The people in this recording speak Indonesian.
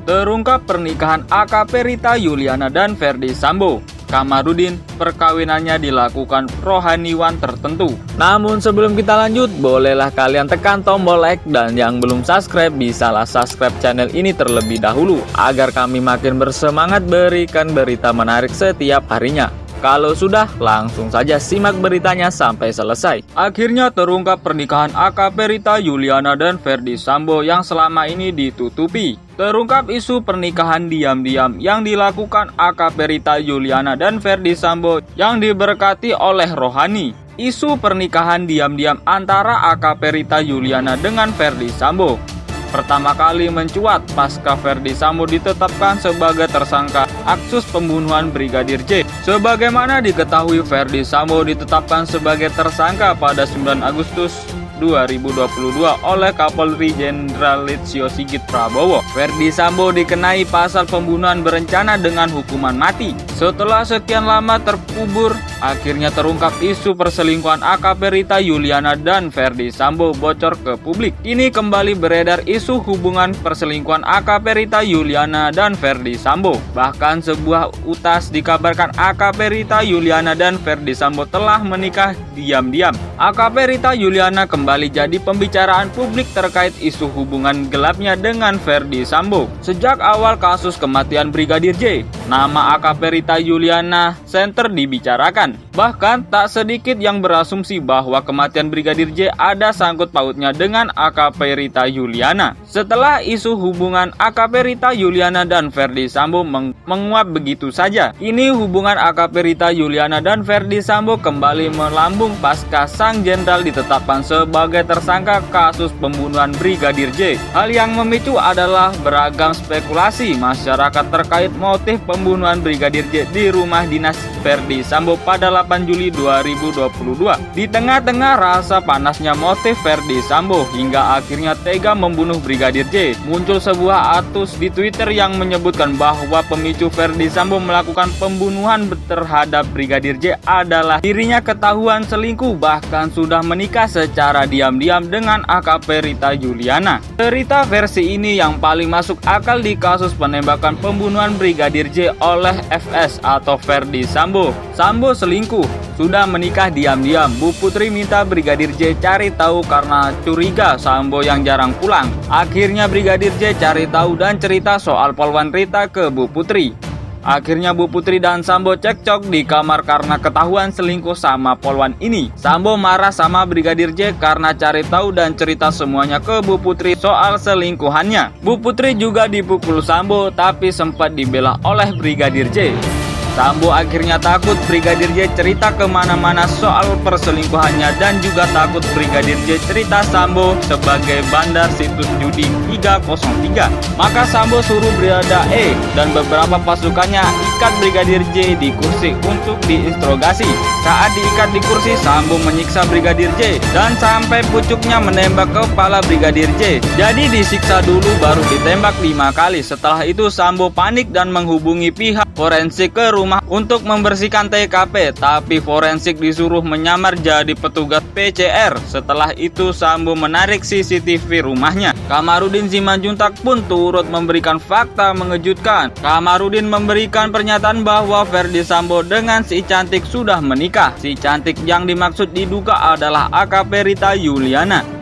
terungkap pernikahan AKP Rita Yuliana dan Ferdy Sambo. Kamarudin, perkawinannya dilakukan rohaniwan tertentu. Namun sebelum kita lanjut, bolehlah kalian tekan tombol like, dan yang belum subscribe bisalah subscribe channel ini terlebih dahulu agar kami makin bersemangat berikan berita menarik setiap harinya. Kalau sudah, langsung saja simak beritanya sampai selesai. Akhirnya terungkap pernikahan AKP Rita Yuliana dan Ferdy Sambo yang selama ini ditutupi. Terungkap isu pernikahan diam-diam yang dilakukan AKP Rita Yuliana dan Ferdy Sambo yang diberkati oleh rohani. Isu pernikahan diam-diam antara AKP Rita Yuliana dengan Ferdy Sambo pertama kali mencuat pasca Ferdy Sambo ditetapkan sebagai tersangka kasus pembunuhan Brigadir J. Sebagaimana diketahui, Ferdy Sambo ditetapkan sebagai tersangka pada 9 Agustus 2022 oleh Kapolri Jenderal Listio Sigit Prabowo. Ferdy Sambo dikenai pasal pembunuhan berencana dengan hukuman mati. Setelah sekian lama terkubur, akhirnya terungkap isu perselingkuhan AKP Rita Yuliana dan Ferdy Sambo bocor ke publik. Kini kembali beredar isu hubungan perselingkuhan AKP Rita Yuliana dan Ferdy Sambo. Bahkan sebuah utas dikabarkan AKP Rita Yuliana dan Ferdy Sambo telah menikah diam-diam. AKP Rita Yuliana kembali jadi pembicaraan publik terkait isu hubungan gelapnya dengan Ferdy Sambo. Sejak awal kasus kematian Brigadir J, nama AKP Rita Yuliana center dibicarakan. Bahkan tak sedikit yang berasumsi bahwa kematian Brigadir J ada sangkut pautnya dengan AKP Rita Yuliana. Setelah isu hubungan AKP Rita Yuliana dan Ferdy Sambo menguap begitu saja, kini hubungan AKP Rita Yuliana dan Ferdy Sambo kembali melambung pasca sang jenderal ditetapkan sebagai tersangka kasus pembunuhan Brigadir J. Hal yang memicu adalah beragam spekulasi masyarakat terkait motif pembunuhan Brigadir J di rumah dinas Ferdy Sambo pada 8 Juli 2022. Di tengah-tengah rasa panasnya motif Ferdy Sambo hingga akhirnya tega membunuh Brigadir J, muncul sebuah atus di Twitter yang menyebutkan bahwa pemicu Ferdy Sambo melakukan pembunuhan terhadap Brigadir J adalah dirinya ketahuan selingkuh, bahkan sudah menikah secara diam-diam dengan AKP Rita Yuliana. Cerita versi ini yang paling masuk akal di kasus penembakan pembunuhan Brigadir J oleh FS atau Ferdy Sambo. Sambo selingkuh, sudah menikah diam-diam. Bu Putri minta Brigadir J cari tahu karena curiga Sambo yang jarang pulang. Akhirnya Brigadir J cari tahu dan cerita soal polwan Rita ke Bu Putri. Akhirnya Bu Putri dan Sambo cekcok di kamar karena ketahuan selingkuh sama polwan ini. Sambo marah sama Brigadir J karena cari tahu dan cerita semuanya ke Bu Putri soal selingkuhannya. Bu Putri juga dipukul Sambo tapi sempat dibela oleh Brigadir J. Sambo akhirnya takut Brigadir J cerita kemana-mana soal perselingkuhannya dan juga takut Brigadir J cerita Sambo sebagai bandar situs judi 303. Maka Sambo suruh Brigada E dan beberapa pasukannya ikat Brigadir J di kursi untuk diinterogasi. Saat diikat di kursi, Sambo menyiksa Brigadir J dan sampai pucuknya menembak kepala Brigadir J. Jadi disiksa dulu baru ditembak 5 kali. Setelah itu Sambo panik dan menghubungi pihak forensik ke rumah untuk membersihkan TKP, tapi forensik disuruh menyamar jadi petugas PCR. Setelah itu Sambo menarik CCTV rumahnya. Kamarudin Simanjuntak pun turut memberikan fakta mengejutkan. Kamarudin memberikan pernyataan bahwa Ferdy Sambo dengan si cantik sudah menikah. Si cantik yang dimaksud diduga adalah AKP Rita Yuliana.